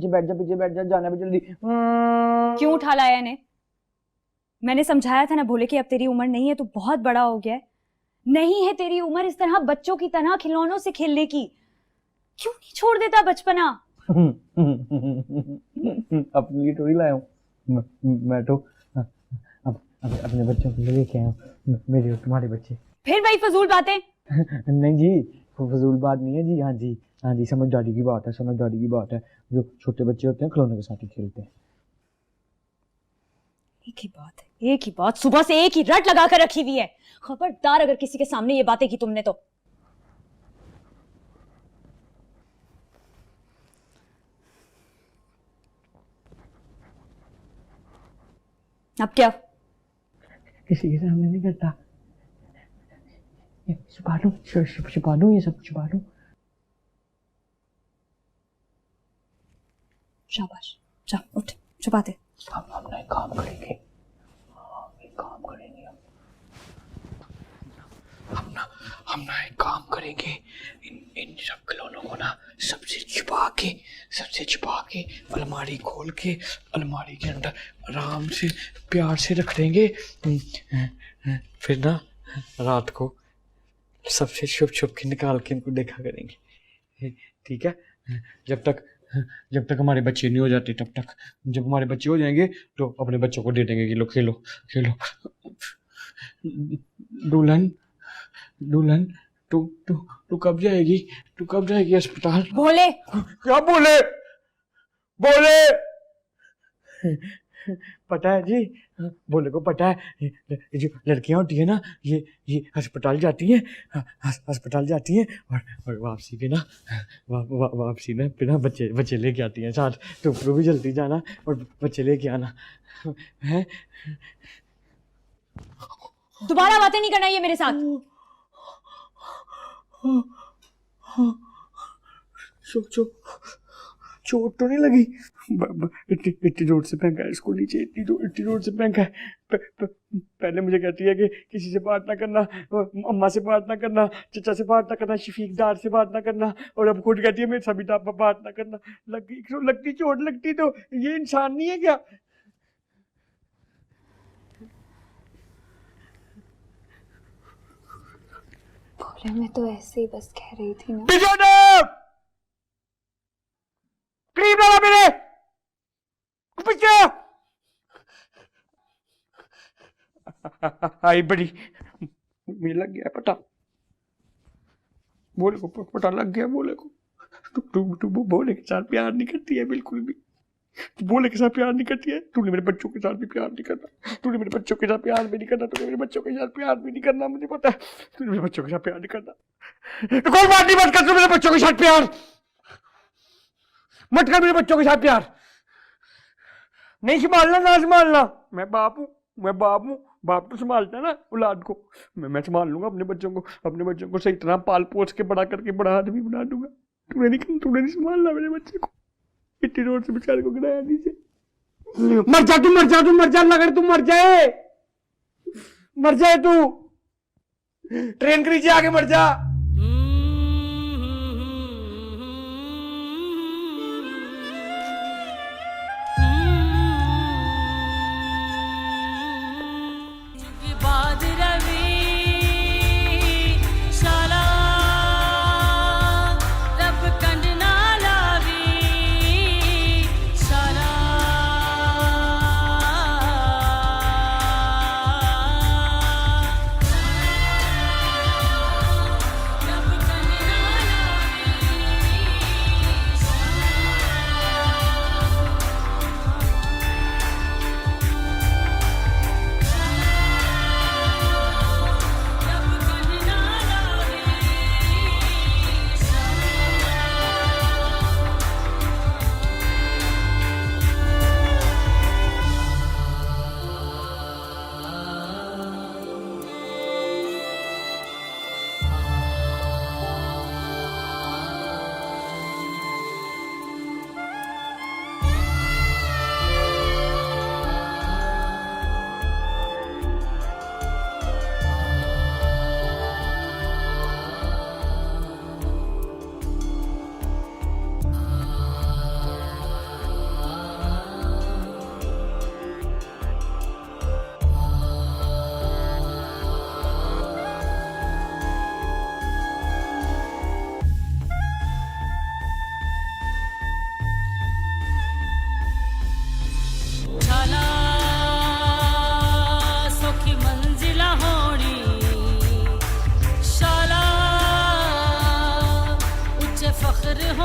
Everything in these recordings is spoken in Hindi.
पीछे बैठ जा, पीछे बैठ जा, जाना भी जल्दी। क्यों उठा लाया इन्हें? मैंने समझाया था ना भोले कि अब तेरी उम्र नहीं है, तू बहुत बड़ा हो गया है। नहीं है तेरी उम्र इस तरह बच्चों की तरह खिलौनों से खेलने की। क्यों नहीं छोड़ देता बचपना? अपने लिए थोड़ी लाया हूँ मैं तो अपने बच्चों के लिए लेके आया हूँ, मेरे और तुम्हारे बच्चे। फिर वही फजूल बातें। नहीं जी, फजूल बात नहीं है जी। हाँ जी, हाँ जी, समझदारी की बात है, समझदारी की बात है। जो छोटे बच्चे होते हैं खिलौने के साथ ही खेलते हैं। एक ही बात है, एक ही बात, सुबह से एक ही रट लगा कर रखी हुई है। खबरदार अगर किसी के सामने ये बातें की तुमने तो। अब क्या? किसी के सामने नहीं करता। छुपा लूं, छुपा लूं, ये सब छुपा लूं। शाबाश, जा उठ, छुपा दे। हम ना एक काम करेंगे, एक काम करेंगे हम ना एक काम करेंगे, इन सब खिलौनों को ना सबसे छुपा के अलमारी खोल के अलमारी के अंदर आराम से प्यार से रख देंगे। फिर ना रात को सबसे छुप के निकाल के इनको देखा करेंगे, ठीक है? जब तक हमारे बच्चे नहीं हो जाते तब तक। जब हमारे बच्चे हो जाएंगे तो अपने बच्चों को दे देंगे कि लो खेलो खेलो। दुल्हन दुल्हन तू कब जाएगी? तू कब जाएगी अस्पताल? भोले, क्या बोले? बोले पता है जी, बोले को पता है, जो लड़कियां होती है ना ये अस्पताल जाती हैं, अस्पताल जाती हैं और वापसी पे ना वापसी में बिना बच्चे लेके आती हैं साथ। तो भी जल्दी जाना और बच्चे लेके आना है। दोबारा बातें नहीं करना ये मेरे साथ। चोट तो नहीं लगी? इतनी जोर से फेंका है इसको नीचे, इतनी जोर से फेंका है। पहले मुझे कहती है कि किसी से बात ना करना, अम्मा से बात ना करना, चचा से बात ना करना, शफीकदार से बात ना करना, और अब खुद कहती है मेरे सभी बात ना करना। लगती चोट लगती तो ये इंसान नहीं है क्या? भोले, मैं तो ऐसे ही बस कह रही थी ना। क्रीम डाला मेरे पीछे। आई बड़ी, मुझे लग गया पता, बोले को पता लग गया। बोले को तू बोले के साथ प्यार नहीं करती है बिल्कुल भी। तू बोले के साथ प्यार नहीं करती है। तूने मेरे बच्चों के साथ भी प्यार नहीं करना, तूने मेरे बच्चों के साथ प्यार भी नहीं करना, तूने मेरे बच्चों के साथ प्यार भी नहीं करना, मुझे पता है। तूने मेरे बच्चों के साथ प्यार नहीं करना। तो कोई बात नहीं, मत कर तू मेरे बच्चों के साथ प्यार, मत कर मेरे बच्चों के साथ प्यार। नहीं संभालना ना संभालना, मैं बाप हूँ, बाप तो संभालता है ना औलाद को। मैं संभाल लूंगा अपने बच्चों को सही तरह पाल पोस के बड़ा करके बड़ा आदमी बना दूंगा। तूने नहीं संभालना मेरे बच्चे को। इतनी जोर से बेचारे को गिराया नीचे। मर जा लगा तू मर जाए तू, ट्रेन के नीचे आके मर जा।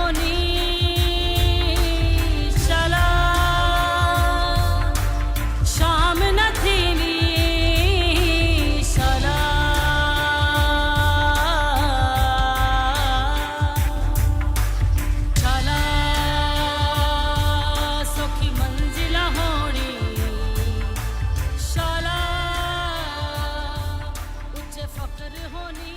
होनी चला शाम न थीनी चला चला सौखी मंजिला होनी चला उच्च फक्र होनी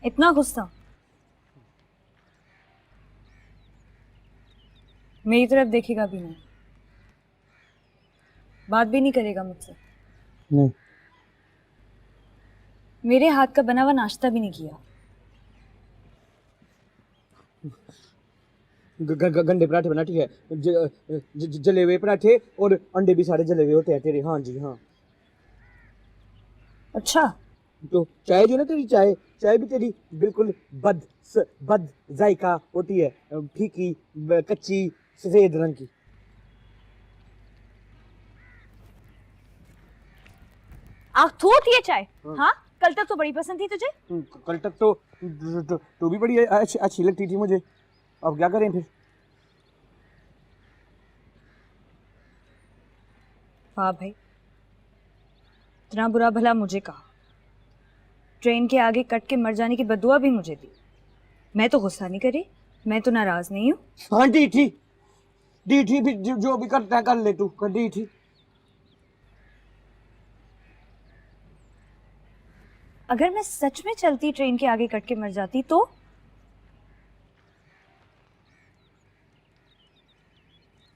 इतना गुस्सा मेरी तरफ देखेगा भी नहीं, बात भी नहीं करेगा मुझसे। नहीं मेरे हाथ का बना हुआ नाश्ता भी नहीं किया। गंदे पराठे बना, ठीक है, जले हुए पराठे और अंडे भी सारे जले हुए होते हैं तेरे। हाँ जी हाँ। अच्छा तो चाय जो ना तेरी चाय चाय भी तेरी बिल्कुल बद जायका होती है, फीकी कच्ची सफेद रंग की। आँख थोड़ी है चाय। हाँ कल तक तो बड़ी पसंद थी तुझे। कल तक तो भी बड़ी अच्छी लगती थी मुझे। अब क्या करें फिर। वाह भाई, इतना बुरा भला मुझे कहा, ट्रेन के आगे कट के मर जाने की बदुआ भी मुझे दी। मैं तो गुस्सा नहीं करी, मैं तो नाराज नहीं हूँ। हाँ दी थी भी, जो भी करता है कर ले तू, कर दी थी। अगर मैं सच में चलती ट्रेन के आगे कट के मर जाती तो?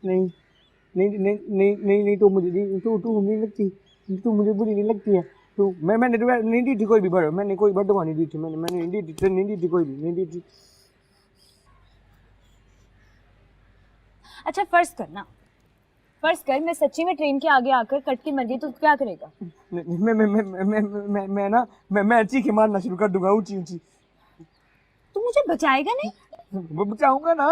नहीं नहीं नहीं नहीं नहीं नहीं तो मुझे नहीं, तू नहीं लगती, तू मुझे बुरी नहीं लगती है। तो मैंने तो नहीं दी थी कोई भी बड़, मैंने कोई बड़ नहीं दी थी, मैंने नहीं दी थी कोई भी नहीं दी थी। अच्छा फर्ज कर मैं सच्ची में ट्रेन के आगे आकर कट के मर गई तो क्या करेगा? मैं चीखे मारना शुरू कर दूंगा ऊंची ऊंची। तू मुझे बचाएगा नहीं? बचाऊंगा ना।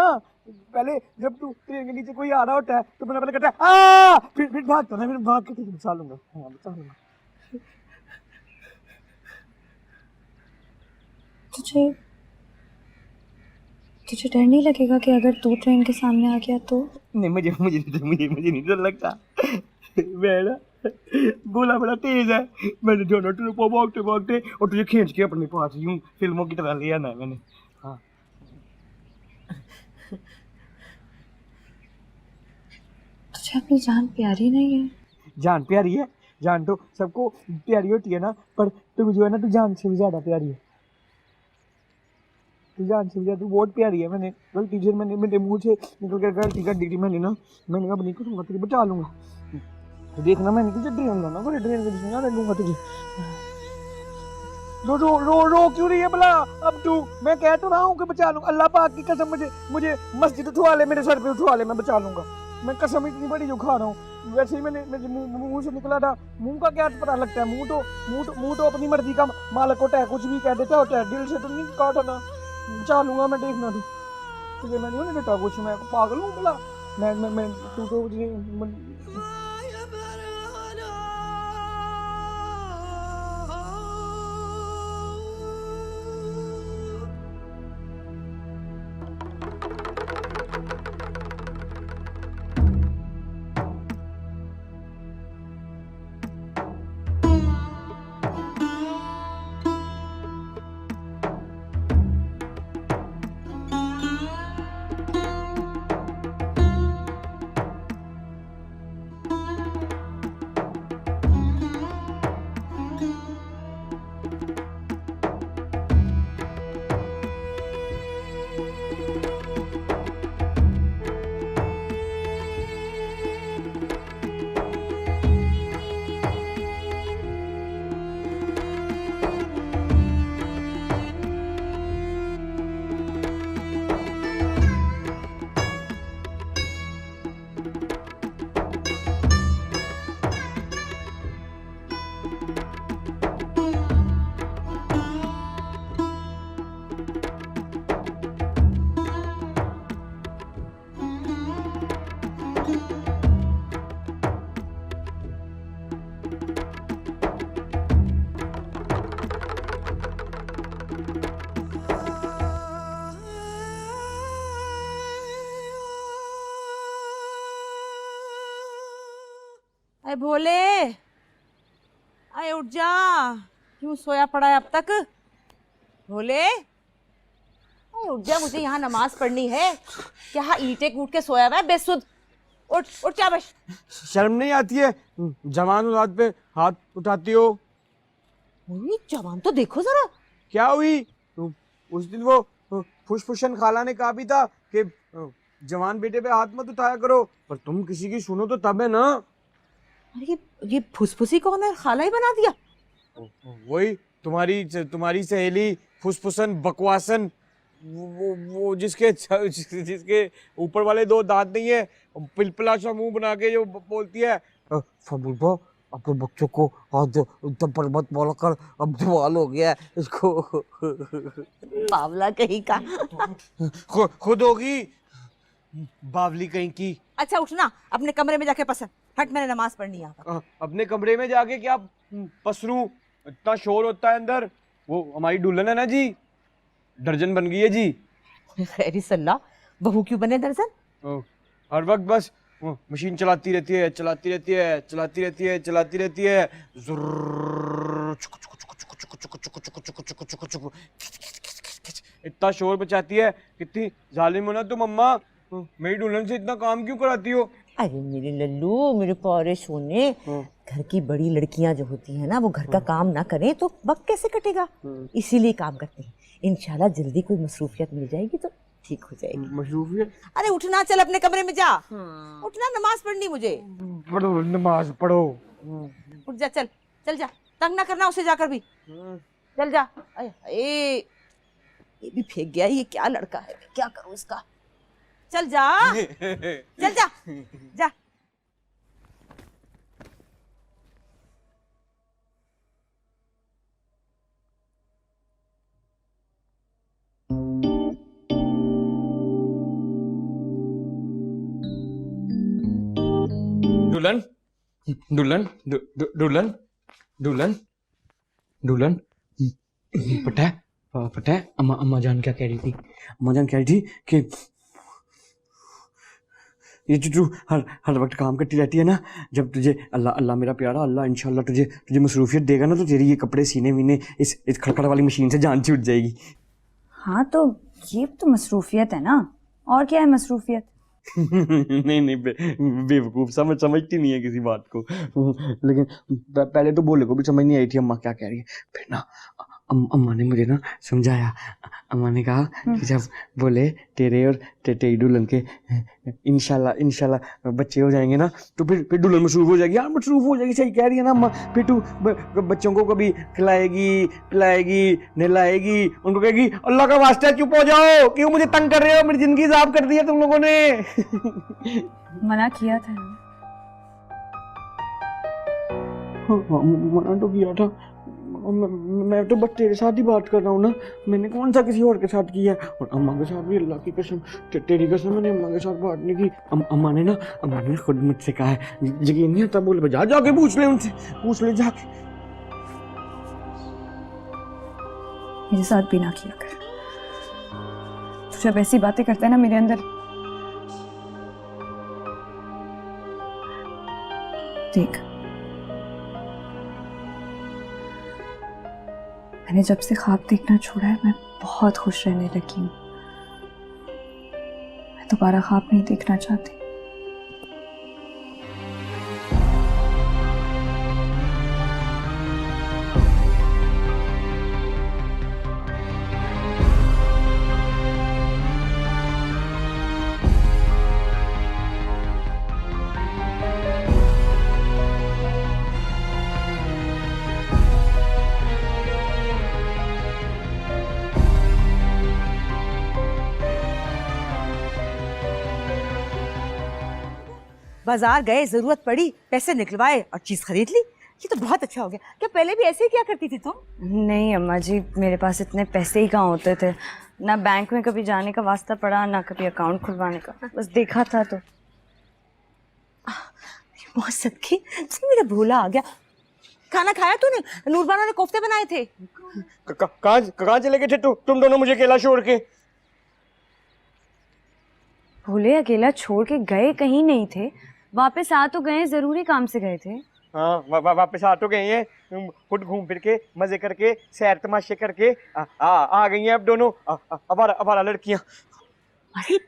पहले जब तू ट्रेन के नीचे कोई आ रहा होता है तो मैं पहले कहता है फिर भागता ना, फिर भाग के तुझे बचा लूंगा। हाँ बचा लूंगा। तुझे डर नहीं लगेगा कि अगर तू ट्रेन के सामने आ गया तो? नहीं मुझे नहीं डर लगता। मैं ना गोला बड़ा तेज है, मैंने दोनों ट्रिपों भागते और तुझे खींच के अपने पास यूं फिल्मों की तरह ले आना है मैंने। हाँ तुझे अपनी जान प्यारी नहीं है? जान प्यारी है, जान तो सबको प्यारी होती है ना, पर तू जो है ना, तू जान से भी ज्यादा प्यारी है। तू जान से भी ज्यादा, तू बहुत प्यारी है। मैंने गलती से मैंने मेरे मुंह से निकल कर गलती कर दी थी मैंने अब नहीं करूँगा, तुझे बचा लूंगा। तो देखना मैंने तुझे ट्रेन लाना, बड़े ट्रेन के जिसमें याद लूंगा तुझे। रो क्यों रही है भला? अब तू, मैं कह तो रहा हूँ कि बचा लूंगा। अल्लाह पाक की कसम, मुझे मस्जिद उठवा ले, मेरे सर पे उठवा ले, मैं बचा लूंगा। मैं कसम इतनी बड़ी जो खा रहा हूँ। वैसे ही मेरे मुंह से निकला था। मुंह का क्या पता लगता है? मुंह तो अपनी मर्जी का मालिक होता है, कुछ भी कह देता होता है। दिल से तो नहीं काटा ना, बचा लूंगा मैं। देखना तुझे मैं नहीं देता कुछ, मैं पागल हूँ भला? मैं तू तो अरे भोले, अरे उठ जा, क्यों सोया पड़ा है अब तक? भोले, अरे उठ जा, मुझे यहाँ नमाज पढ़नी है। क्या ईंटें कूट के सोया हुआ है बेसुध? उठ उठ जा बस। शर्म नहीं आती है? जवान औलाद पे हाथ उठाती हो। ओए जवान तो देखो जरा। क्या हुई? उस दिन वो फुसफुसन खाला ने कहा भी था कि जवान बेटे पे हाथ मत उठाया करो, पर तुम किसी की सुनो तो तब है ना। अरे ये फुसफुसी कौन है? खाला ही बना दिया। वही तुम्हारी सहेली फुसफुसन बकवासन, वो जिसके ऊपर वाले दो दांत नहीं है, पिलपिला सा मुंह बना के जो बोलती है, फबूबा अपने बच्चों को हाथ दो, एकदम पर मत बोला कर, अब जवान हो गया है इसको। बावला कहीं का। खुद होगी बावली कहीं की। अच्छा उठना, अपने कमरे में जाके पसंद हट, मैंने नमाज पढ़नी है। अपने कमरे में जाके क्या पसरूं? इतना शोर होता है अंदर। वो हमारी दुल्हन है ना जी, दर्जन बन गई है जी। खैरी सल्ला, बहू क्यों बने दर्जन? हर वक्त बस मशीन चलाती रहती है, चलाती रहती है, चलाती रहती है, चलाती रहती है। इतना शोर मचाती है। कितनी जालिम हो ना तुम अम्मा, मेरी दुल्हन से इतना काम क्यों कराती हो? अरे मेरे लल्लू, मेरे प्यारे सोने, घर की बड़ी लड़कियां जो होती हैं ना, वो घर का काम ना करें तो वक्त कैसे कटेगा? इसीलिए काम करते हैं। इंशाल्लाह जल्दी कोई मसरूफियत मिल जाएगी तो ठीक हो जाएगी। मशरूफियत? अरे उठना, चल अपने कमरे में जा। उठना, नमाज पढ़नी मुझे। पढ़ो नमाज पढ़ो। उठ जा, चल चल जा, तंग ना करना उसे जाकर भी। चल जा। ये भी फेंक गया, ये क्या लड़का है, क्या करूं इसका? चल जा, चल जा जा। दुल्हन दुल्हन दुल्हन दुल्हन दुल्हन, पता है अम्मा जान क्या कह रही थी? अम्मा जान कह रही थी कि ये जो तू हर वक्त काम करती रहती है ना, जब तुझे अल्लाह मेरा प्यारा अल्लाह इंशाल्लाह तुझे मसरूफियत देगा ना, तो तेरी ये कपड़े सीने वीने इस खड़खड़ वाली मशीन से जान छूट जाएगी। हाँ तो ये तो मसरूफियत है ना, और क्या है मसरूफियत? नहीं बेवकूफ, समझती नहीं है किसी बात को। लेकिन पहले तो बोले को भी समझ नहीं आई थी अम्मा क्या कह रही है। फिर ना अम्मा ने मुझे ना समझाया। अम्मा ने कहा कि जब बोले तेरे और तेरी दुल्हन के इंशाल्लाह बच्चे हो जाएंगे ना, तो फिर दुल्हन मसरूफ हो जाएगी। यार मसरूफ हो जाएगी, सही कह रही है ना अम्मा। फिर तू बच्चों को कभी खिलाएगी, पिलाएगी, नहलाएगी, उनको कहेगी अल्लाह का वास्ता चुप हो जाओ, क्यों मुझे तंग कर रहे हो, मेरी जिंदगी साफ कर दी है तुम लोगों ने। मना किया था। मना तो किया था। मैं तो बस तेरे साथ ही बात कर रहा हूँ ना, मैंने कौन सा किसी और के साथ किया है? और अम्मा के साथ भी अल्लाह की कसम, तेरी कसम, मैंने अम्मा के साथ बात नहीं की। अम्मा ने ना खुद मुझसे कहा है, यकीन नहीं होता बोले जाके पूछ ले उनसे, पूछ ले जाके। मेरे साथ भी ना किया कर। तू जब ऐसी बातें करता है ना, मेरे अंदर देख, मैंने जब से ख्वाब देखना छोड़ा है, मैं बहुत खुश रहने लगी हूँ। मैं दोबारा ख्वाब नहीं देखना चाहती। बाजार गए, जरूरत पड़ी, पैसे निकलवाए और चीज खरीद ली। ये तो बहुत अच्छा हो गया। क्या पहले भी ऐसे ही क्या करती थी तुम? नहीं अम्मा जी, मेरे पास इतने पैसे ही कहाँ होते थे। ना बैंक में कभी जाने का वास्ता पड़ा, ना कभी अकाउंट खुलवाने का, बस देखा था तो। बहुत सदके, मेरा भोला आ गया। खाना खाया तूने? नूरबानो ने कोफ्ते बनाए थे। कहाँ चले गए थे तुम दोनों मुझे अकेला छोड़ के? भोले अकेला छोड़ के गए कहीं नहीं थे, वापस आ तो गए, जरूरी काम से गए थे। हाँ वापस आ तो गए हैं, खुद घूम फिर के मजे करके सैर तमाशे करके आ गई हैं अब दोनों अवारा लड़कियां। अरे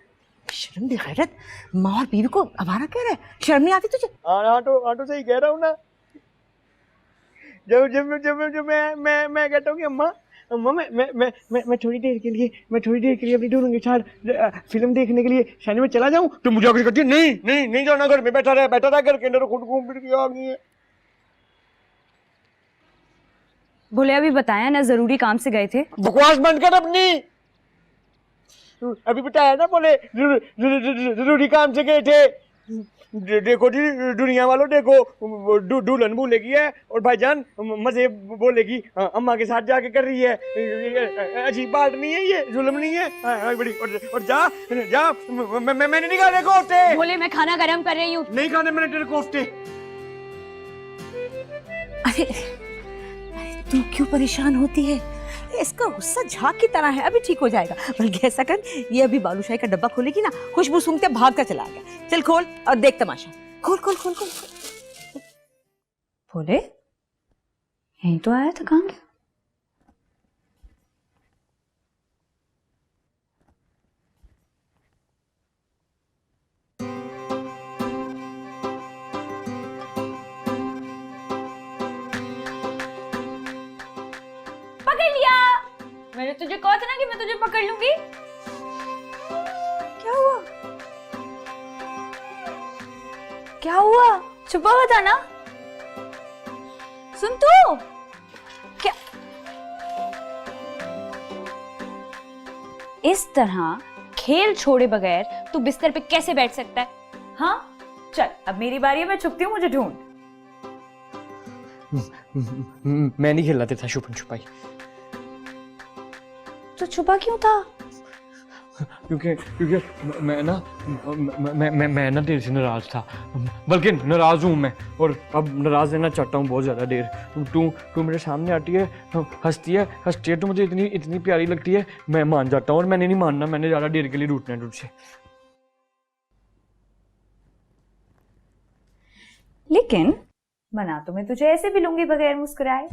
शर्म बेगैरत, माँ और बीवी को आवारा कह रहा है, शर्म नहीं आती तुझे? हाँ तो सही कह रहा हूँ ना। जब मैं कहता हूँ कि अम्मा मैं थोड़ी देर के लिए अपनी दोनों के साथ फिल्म देखने के लिए सिनेमा में चला जाऊं, तो मुझे आकर कहती है नहीं जाना, घर में बैठा रहा घर के अंदर खुद घूम फिर के आ गई है। बोले अभी बताया ना जरूरी काम से गए थे। बकवास बंद कर अपनी। अभी बताया ना, बोले जरूरी काम से गए थे। देखो जी दुनिया वालों, देखो दुल्हन बोलेगी है और भाईजान मजे बोलेगी अम्मा के साथ जाके कर रही है। अजीब बात नहीं है ये, जुल्म नहीं है बड़ी। और जा मैंने नहीं खाने कोफ्ते। बोले मैं खाना गरम कर रही हूँ। नहीं खाने मैंने तेरे कोफ्ते। अरे तू क्यों परेशान होती है? इसका गुस्सा झाग की तरह है, अभी ठीक हो जाएगा। बल्कि ऐसा कर, ये अभी बालूशाही का डब्बा खोलेगी ना, खुशबू सूंघते भाग कर चला गया। चल खोल और देख तमाशा। खोल खोल खोल खोल। बोले यहीं तो आया था, कहाँ गया? पकड़ लिया। मैंने तुझे कहा था ना कि मैं तुझे पकड़ लूंगी। क्या हुआ? क्या हुआ? छुपा हुआ था ना? सुन तू, क्या इस तरह खेल छोड़े बगैर तू बिस्तर पे कैसे बैठ सकता है? हाँ चल अब मेरी बारी है, मैं छुपती हूँ, मुझे ढूंढ। मैं नहीं खेलना था छुपन छुपाई। तो छुपा क्यों था? क्योंकि मैं ना तेरे से नाराज था, बल्कि नाराज हूँ मैं, और अब नाराज रहना चाहता हूँ बहुत ज़्यादा देर। तू मेरे सामने आती है, हंसती है तो मुझे इतनी प्यारी लगती है, मैं मान जाता हूँ। और मैंने नहीं मानना, मैंने ज़्यादा देर के लिए रूठना है तुझसे। लेकिन मना तो मैं तुझे ऐसे भी लूंगी बगैर मुस्कुराए।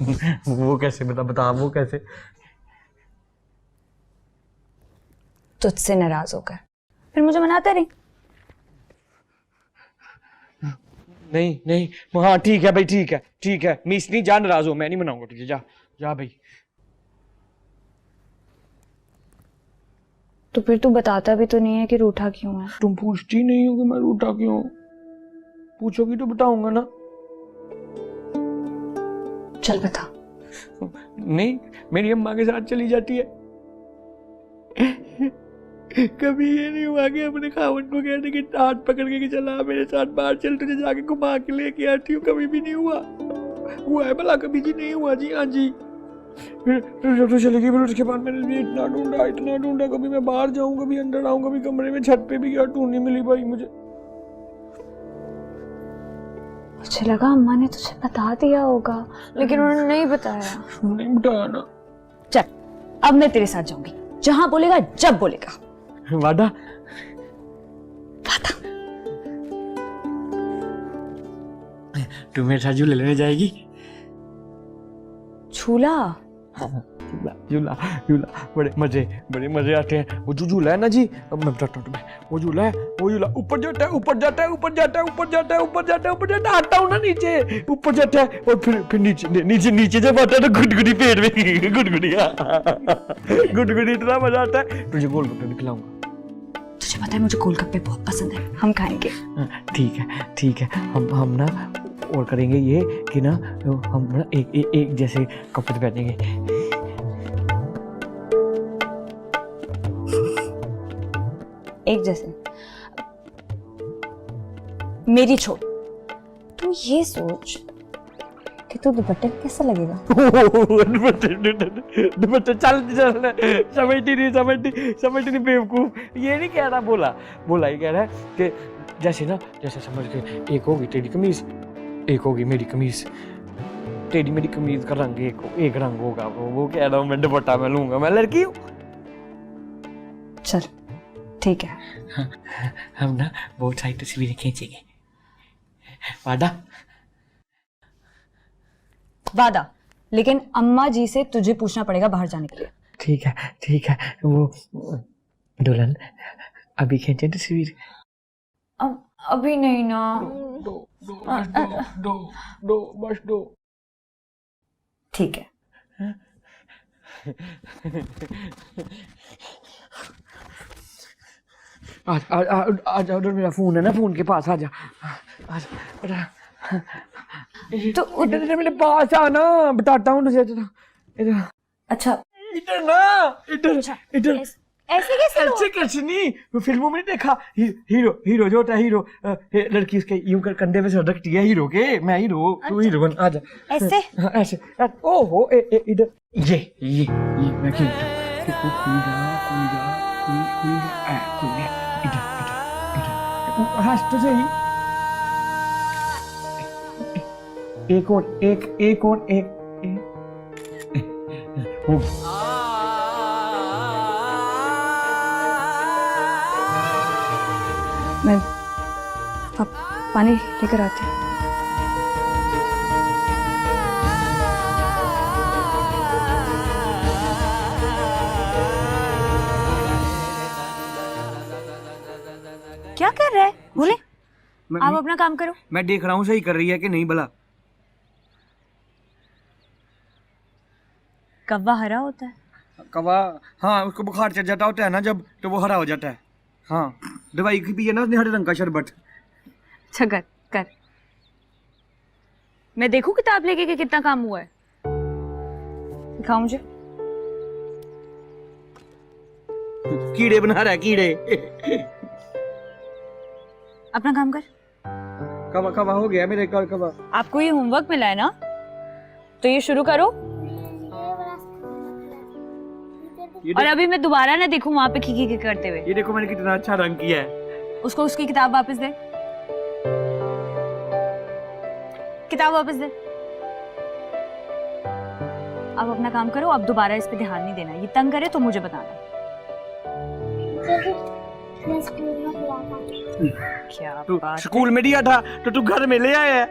वो कैसे? बता वो कैसे? तुझसे नाराज होकर फिर मुझे मनाता रही। नहीं हाँ ठीक है भाई, ठीक है मिस नहीं, जा नाराज हो, मैं नहीं मनाऊंगा तुझे। जा भाई। तो फिर तू बताता भी तो नहीं है कि रूठा क्यों है। तुम पूछती नहीं हो कि मैं रूठा क्यों? पूछोगी तो बताऊंगा ना। चल बता। नहीं, मेरी अम्मा के साथ चली जाती है। कभी ये नहीं हुआ कि अपने खावन को कहने की हाथ पकड़ के कि चला मेरे साथ बाहर चल, तुझे जाके घुमा के लेके आती हूँ। कभी भी नहीं हुआ है भला? कभी जी नहीं हुआ जी। हाँ जी। फिर जब तो चली गई, फिर उसके बाद मैंने इतना ढूंढा, कभी मैं बाहर जाऊँ, कभी अंदर आऊँ, कभी कमरे में छत पे भी गया, ढूंढ नहीं मिली भाई मुझे। मुझे लगा अम्मा ने तुझे बता दिया होगा, लेकिन उन्होंने नहीं बताया। नहीं बताया ना। चल अब मैं तेरे साथ जाऊंगी, जहां बोलेगा जब बोलेगा। वादा? वादा। तू मेरे साथ झूले लेने जाएगी? झूला? झूला बड़े मजे आते हैं। वो जो झूला है ना जी, अब मैं बताता हूँ तुम्हें। वो झूला ऊपर जाता है, आता हूँ ना नीचे, ऊपर जाता है और फिर नीचे जब आता है तो गुदगुदी पेट में, गुदगुदी इतना मजा आता है। तुझे गोलगप्पे भी खिलाऊंगा। तुझे पता है मुझे गोलगप्पे बहुत पसंद है, हम खाएंगे। ठीक है। हम ना और करेंगे ये कि ना हम ना एक जैसे कपड़े पहनेंगे। एक जैसे? मेरी छोड़, तू ये सोच कि तू दुपट्टे में कैसा लगेगा। दुपट्टे चल समझती नहीं बेवकूफ। ये नहीं कह रहा, बोला ये कह रहा है कि जैसे समझ के एक होगी तेरी कमीज, एक होगी मेरी कमीज, तेरी मेरी कमीज का रंग एक रंग होगा। वो कह रहा हूँ मैं दुपट्टा में लूंगा, मैं लड़की हूँ। चल ठीक है। हम ना बहुत सारी तस्वीरें खींचेंगे। वादा वादा, लेकिन अम्मा जी से तुझे पूछना पड़ेगा बाहर जाने के लिए। ठीक है वो दुल्हन अभी खींचे तस्वीर। अभी नहीं ना। बस दो। ठीक है। आजा उधर, मेरा फोन है ना, फोन के पास आजा। तो इधर मेरे पास आना, बताता हूँ तुझे। इधर अच्छा, इधर ना, इधर ऐसे कैसे लोग? ऐसे कैसे नहीं, वो फिल्मों में नहीं देखा, हीरो जो होता है, हीरो लड़की उसके यूं कर कंधे पे सर रखती है, हीरो के, मैं हीरो, तू हीरो बन, आजा। ऐसे ऐसे ओहो, इधर ये मैं खेलता हूँ, कोई इधर हंस तो सही। एक और हो मैं पानी लेकर आती हूँ। क्या कर रहा है? बोले आप अपना काम करो। मैं देख रहा हूँ सही कर रही है कि नहीं भला। कौवा हरा होता है। कवा, हाँ उसको बुखार चढ़ जाता होता है ना जब, तो वो हरा हो जाता है। हाँ दवाई की पी है ना उसने, हरे रंग का शरबत। अच्छा कर मैं देखूं किताब लेके कि कितना काम हुआ है। दिखाओ मुझे। कीड़े बना रहा है, कीड़े। अपना काम कर। कवा हो गया मेरे कवा। आपको ये होमवर्क मिला है ना, तो ये शुरू करो। और अभी मैं दोबारा ना देखूं वहां पे खी करते हुए। ये देखो मैंने कितना अच्छा रंग किया है। उसको उसकी किताब वापस दे। किताब वापस दे। अब अपना काम करो, अब दोबारा इस पे ध्यान नहीं देना। ये तंग करे तो मुझे बताना। क्या तू बात स्कूल में दिया था तो तू घर में ले आया है।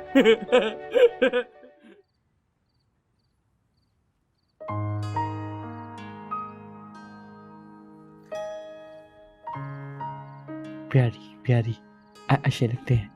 प्यारी अच्छे लगते हैं।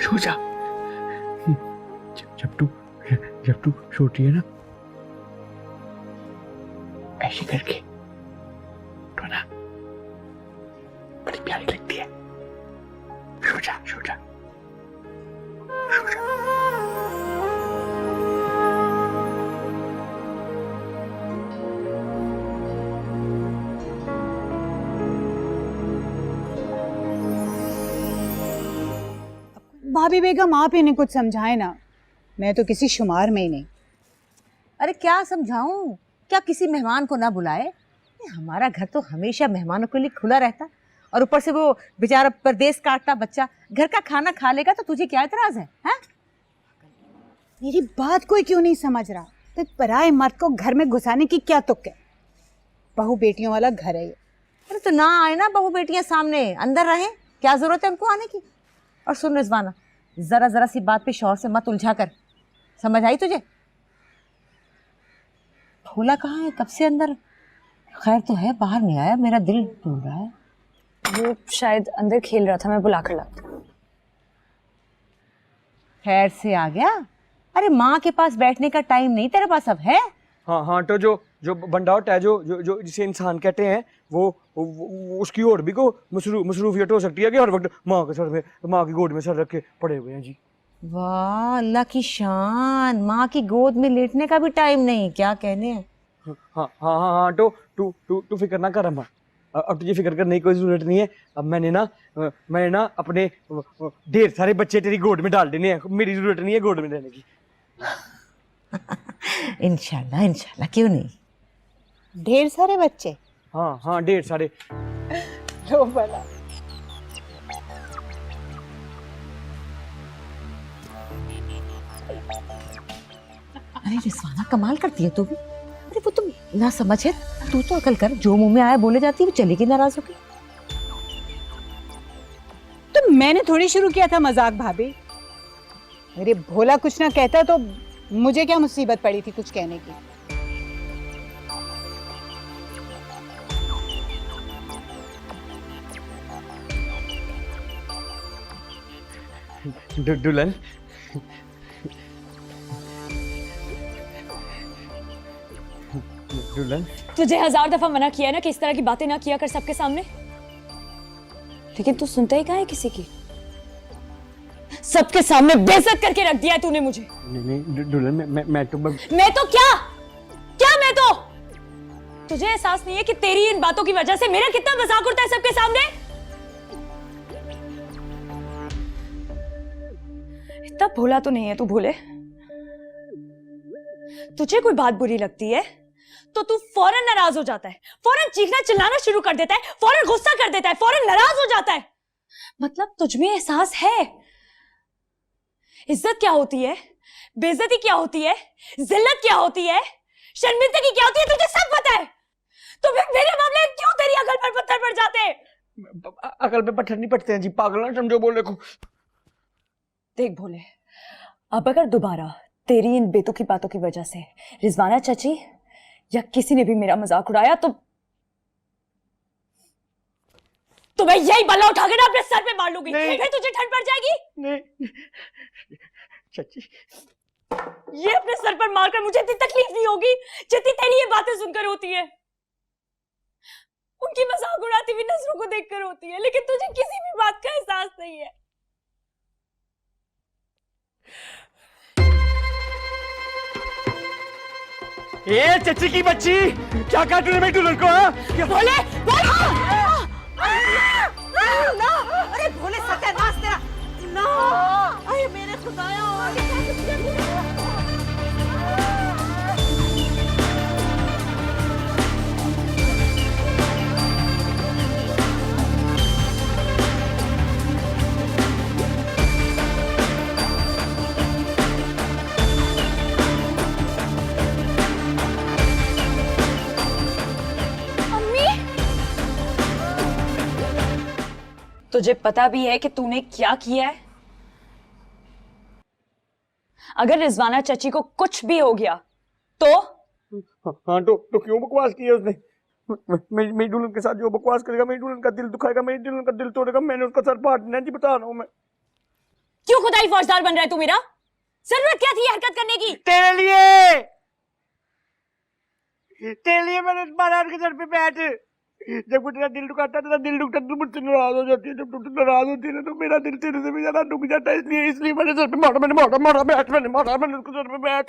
सो जा। जब तू सोती है ना, ऐसे करके तो ना बड़ी प्यारी लगती है। सो जा। भाभी बेगम आप इन्हें कुछ समझाएं ना, मैं तो किसी शुमार में ही नहीं। अरे क्या समझाऊं, क्या किसी मेहमान को ना बुलाए? हमारा घर तो हमेशा मेहमानों के लिए खुला रहता, और ऊपर से वो बेचारा परदेश काटता बच्चा घर का खाना खा लेगा तो तुझे क्या एतराज है? हैं? मेरी बात कोई क्यों नहीं समझ रहा? तो पराए मर्द को घर में घुसाने की क्या तुक है? बहू बेटियों वाला घर है ये। अरे तो ना आए ना बहू बेटियां सामने, अंदर रहे, क्या जरूरत है उनको आने की? और सुन रिजवाना, जरा सी बात पे शौहर से मत उलझा कर, समझ आई तुझे? भोला कहाँ है? कब से अंदर? खैर तो है, बाहर नहीं आया, मेरा दिल टूट रहा है। वो शायद अंदर खेल रहा था, मैं बुला कर लाती हूँ। खैर से आ गया? अरे माँ के पास बैठने का टाइम नहीं तेरे पास अब है? हाँ तो जो बंदा होता है, जो जिसे इंसान कहते हैं, वो उसकी और भी को मसरूफियत हो सकती है कि हर वक्त माँ की गोद में सर रख के पड़े हुए हैं जी। वाह अल्लाह की शान, माँ की गोद में लेटने का भी टाइम नहीं, क्या कहने हैं। हाँ तो तू फिक्र ना कर अम्मा, अब तुझे फिक्र करने की कोई जरूरत नहीं है। अब मैंने ना अपने ढेर सारे बच्चे तेरी गोद में डाल देने हैं, मेरी जरूरत नहीं है गोद में देने की। इंशाल्लाह इंशाल्लाह, क्यों नहीं। ढेर सारे बच्चे? हाँ हाँ, ढेर सारे। लो भला। अरे रिस्वाना, कमाल करती है तू भी। अरे वो तुम ना समझ है, तू तो अकल कर, जो मुंह में आया बोले जाती है, वो चलेगी नाराज होकर। तो मैंने थोड़ी शुरू किया था मजाक भाभी। अरे भोला कुछ ना कहता तो मुझे क्या मुसीबत पड़ी थी कुछ कहने की। दुल्हन, दुल्हन, तुझे 1000 दफा मना किया है ना कि इस तरह की बातें ना किया कर सबके सामने, लेकिन तू सुनता ही कहाँ है किसी की। सबके सामने बेइज्जत करके रख दिया है तूने मुझे। नहीं दुल्हन, मैं तो मैं तो क्या मैं तो तुझे एहसास नहीं है कि तेरी इन बातों की वजह से मेरा कितना मजाक उड़ता है सबके सामने। इतना भोला तो नहीं है तू भोले। तुझे कोई बात बुरी लगती है तो तू फौरन नाराज हो जाता है, फौरन चीखना चिल्लाना शुरू कर देता है, फौरन गुस्सा कर देता है, फौरन नाराज हो जाता है। मतलब तुझ में एहसास है इज्जत क्या होती है, बेइज्जती क्या होती है, जिल्लत क्या होती है, शर्मिंदगी क्या होती है, तुझे सब पता है। तो फिर मेरे मामले में क्यों तेरी अकल पर पत्थर पड़ जाते हैं? अकल पे पत्थर नहीं पड़ते हैं जी, पागल ना समझो बोले को। देख भोले, अब अगर दोबारा तेरी इन बेतुकी बातों की वजह से रिजवाना चाची या किसी ने भी मेरा मजाक उड़ाया तो मैं यही बल्ला उठाकर ना अपने सर पे मार लूंगी। फिर तुझे ठंड पड़ जाएगी। नहीं चाची, ये अपने सर पर मारकर मुझे इतनी तकलीफ नहीं होगी जितनी तेरी ये बातें सुनकर होती है। उनकी मजाक उड़ाती हुई नजरों को देखकर होती है, लेकिन तुझे किसी भी बात का एहसास नहीं है। ए चाची की बच्ची, क्या कहा तूने मेरी दुल्हन को? बोले ना, अरे भोले सत्यानाश तेरा ना। अरे मेरे खुदाया, तुझे पता भी है कि तूने क्या किया है? अगर रिजवाना चाची को कुछ भी हो गया तो? हाँ तो क्यों बकवास की है उसने? मेरी दुल्हन के साथ जो बकवास करेगा, मेरी दुल्हन का दिल दुखाएगा, मेरी दुल्हन का दिल तोड़ेगा, मैंने उसका सर फाड़ देना जी, बता रहा हूँ मैं। क्यों खुदाई फौजदार बन रहा है तू मेरा? जरूरत क्या थी हरकत करने की? तेरे लिए मैंने महाराज के सर पे बैठ। जब वो तेरा दिल दुखाता है, तेरा दिल दुखता है, तू मुझसे नाराज हो जाती है। जब तू नाराज होती है ना, तो मेरा दिल तेरे से भी ज्यादा दुख जाता है। इसलिए मैंने सर पे मारा, मैंने उसको सर पे बैठ।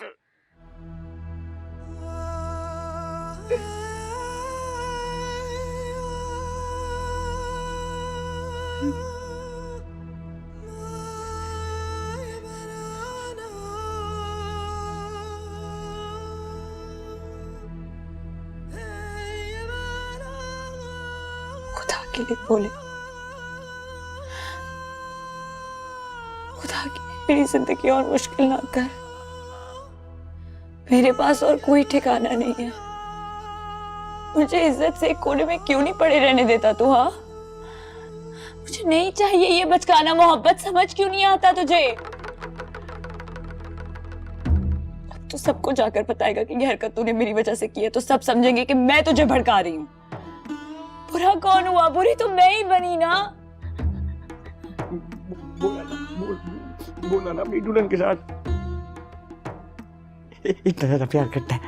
खुदा के लिए बोले, खुदा की मेरी जिंदगी और मुश्किल ना कर। मेरे पास और कोई ठिकाना नहीं है। मुझे इज्जत से एक कोने में क्यों नहीं पड़े रहने देता तू? हाँ, मुझे नहीं चाहिए ये बचकाना मोहब्बत, समझ क्यों नहीं आता तुझे? अब तो सबको जाकर बताएगा कि ये हरकत तूने मेरी वजह से की है, तो सब समझेंगे कि मैं तुझे भड़का रही हूँ। बुरा कौन हुआ? बुरी तो मैं ही बनी ना। बोला ना मेरी दुल्हन के साथ इतना ज्यादा प्यार करता है,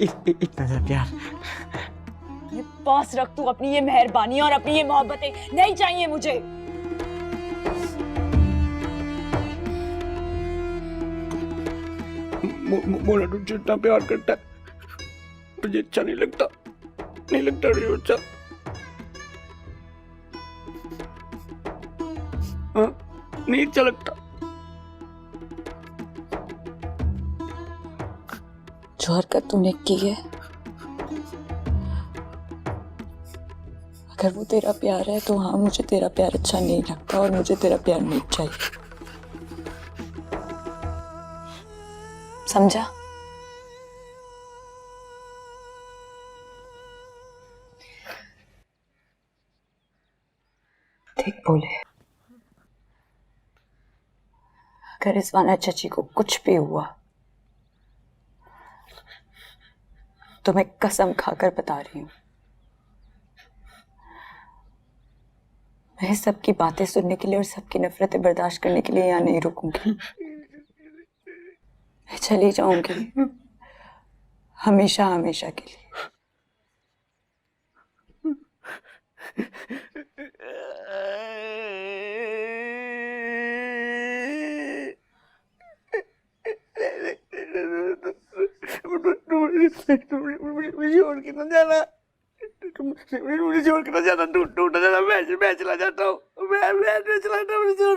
इतना ज्यादा प्यार। ये पास रख तू अपनी ये मेहरबानी और अपनी ये मोहब्बतें, नहीं चाहिए मुझे। मोना तुझसे इतना प्यार करता है, मुझे अच्छा नहीं लगता रे बच्चा। हाँ, नहीं अच्छा लगता। जो हरकत तूने की है, अगर वो तेरा प्यार है तो हाँ, मुझे तेरा प्यार अच्छा नहीं लगता और मुझे तेरा प्यार नहीं चाहिए, समझा? ठीक बोले। अगर रिजवाना चाची को कुछ भी हुआ तो मैं कसम खाकर बता रही हूँ, मैं सबकी बातें सुनने के लिए और सबकी नफरतें बर्दाश्त करने के लिए यहाँ नहीं रुकूंगी। मैं चली जाऊंगी, हमेशा हमेशा के लिए। मुझे छोड़ के ना जाना, मुझे छोड़ के ना जाना, टूट टूट जाना, मैं चला जाता हूँ, मैं चला जाता हूँ, मुझे